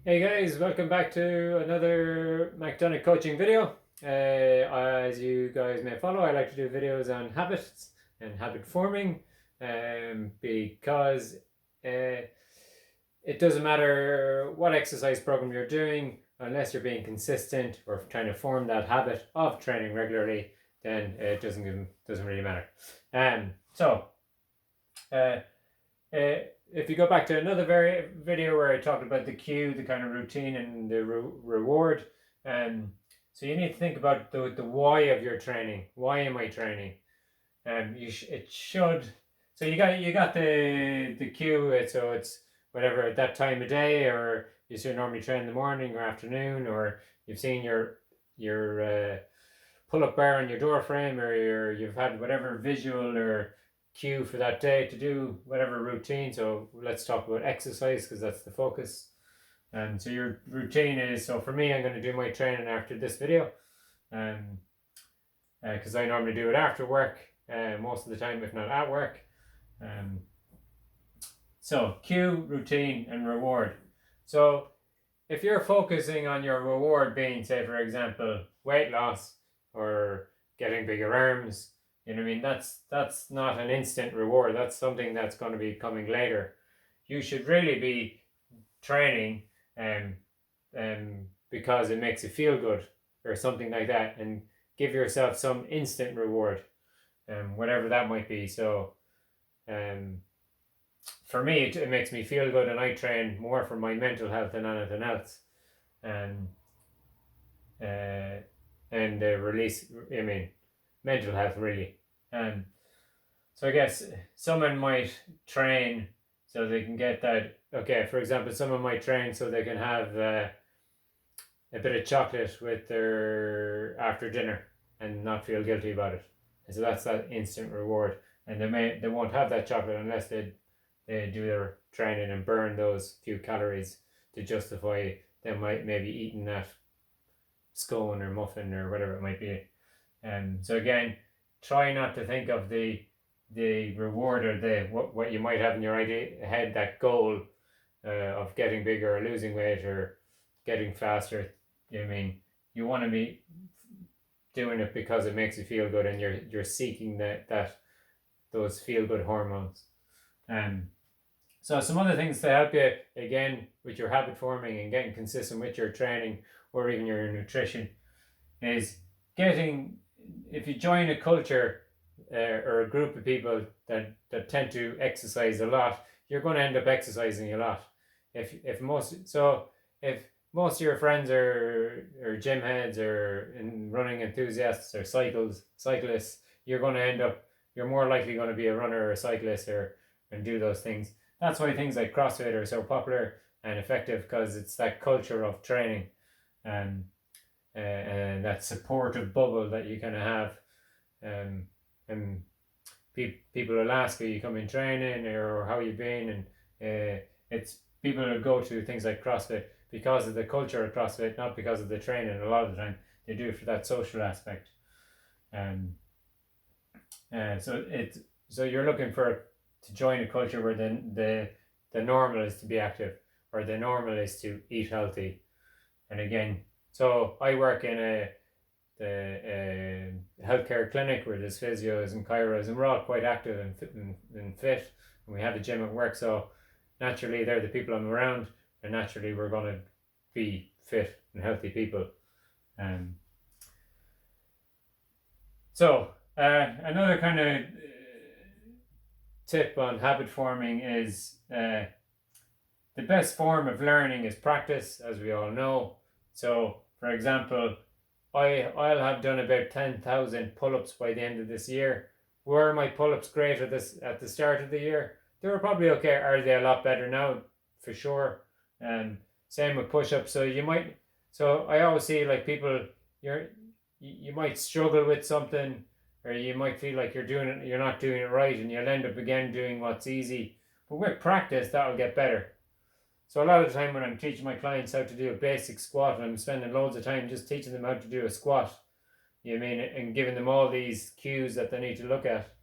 Hey guys, welcome back to another McDonagh coaching video. As you guys may follow, I like to do videos on habits and habit forming because it doesn't matter what exercise program you're doing, unless you're being consistent or trying to form that habit of training regularly, then it doesn't really matter. So uh, if you go back to another video where I talked about the cue, the kind of routine, and the reward, so you need to think about the why of your training. Why am I training? It should. So you got the cue. So it's whatever at that time of day, or you should normally train in the morning or afternoon, or you've seen your pull-up bar on your door frame, or you've had whatever visual or cue for that day to do whatever routine. So let's talk about exercise because that's the focus. And so your routine is, so for me, I'm going to do my training after this video, because I normally do it after work most of the time, if not at work. So cue, routine, and reward. So if you're focusing on your reward being, say, for example, weight loss or getting bigger arms, you know what I mean? That's not an instant reward. That's something that's going to be coming later. You should really be training because it makes you feel good or something like that, and give yourself some instant reward, whatever that might be. So for me, it makes me feel good, and I train more for my mental health than anything else. And release, I mean, mental health really. So I guess someone might train so they can get that. Okay, for example, someone might train so they can have a bit of chocolate with their after dinner and not feel guilty about it. And so that's that instant reward. And they won't have that chocolate unless they do their training and burn those few calories to justify them maybe eating that scone or muffin or whatever it might be. So again, try not to think of the reward or the what you might have in your head, that goal of getting bigger or losing weight or getting faster. I mean, you want to be doing it because it makes you feel good, and you're seeking that those feel good hormones. So some other things to help you again with your habit forming and getting consistent with your training or even your nutrition is if you join a culture or a group of people that tend to exercise a lot, you're going to end up exercising a lot. If most of your friends are gym heads or running enthusiasts or cyclists, you're more likely going to be a runner or a cyclist and do those things. That's why things like CrossFit are so popular and effective, because it's that culture of training and that supportive bubble that you kind of have. And people will ask you come in training or how you been, and it's people who go to things like CrossFit because of the culture of CrossFit, not because of the training. A lot of the time they do it for that social aspect. So you're looking to join a culture where the normal is to be active, or the normal is to eat healthy. And again, so I work in the healthcare clinic where there's physios and chiros, and we're all quite active and fit, and we have a gym at work. So naturally, they're the people I'm around, and naturally, we're going to be fit and healthy people. So another kind of tip on habit forming is the best form of learning is practice, as we all know. So, for example, I'll have done about 10,000 pull-ups by the end of this year. Were my pull-ups great at the start of the year? They were probably okay. Are they a lot better now? For sure. Same with push-ups. So I always see like people, you might struggle with something, or you might feel like you're not doing it right, and you'll end up again doing what's easy. But with practice, that'll get better. So a lot of the time when I'm teaching my clients how to do a basic squat, and I'm spending loads of time just teaching them how to do a squat, you know what I mean, and giving them all these cues that they need to look at.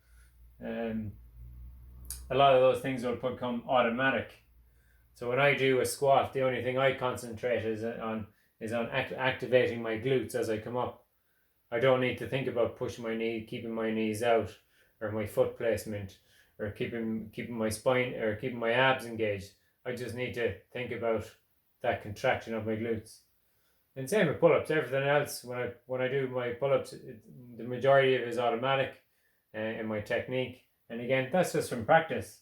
A lot of those things will become automatic. So when I do a squat, the only thing I concentrate is on activating my glutes as I come up. I don't need to think about pushing my knee, keeping my knees out, or my foot placement, or keeping my spine or keeping my abs engaged. I just need to think about that contraction of my glutes. And same with pull-ups. Everything else, when I do my pull-ups, the majority of it is automatic in my technique. And again, that's just from practice.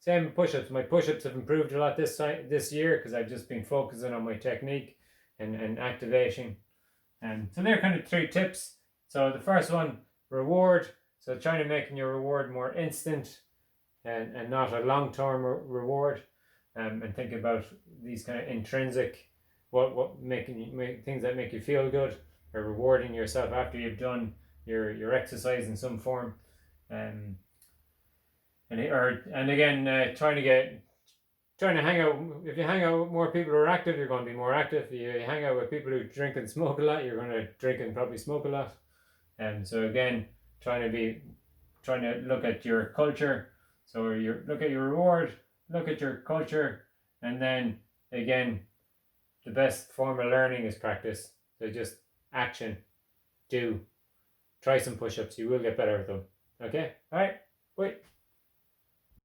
Same with push-ups. My push-ups have improved a lot this year because I've just been focusing on my technique and activation. And so they're kind of 3 tips. So the first one, reward. So trying to make your reward more instant and not a long-term reward. And think about these kind of intrinsic, what making things that make you feel good, or rewarding yourself after you've done your exercise in some form. And again, trying to hang out. If you hang out with more people who are active, you're going to be more active. If you hang out with people who drink and smoke a lot, you're going to drink and probably smoke a lot. And so again, trying to look at your culture. So look at your reward, look at your culture, and then again, the best form of learning is practice. So just action, do, try some push-ups. You will get better at them. Okay, all right, wait.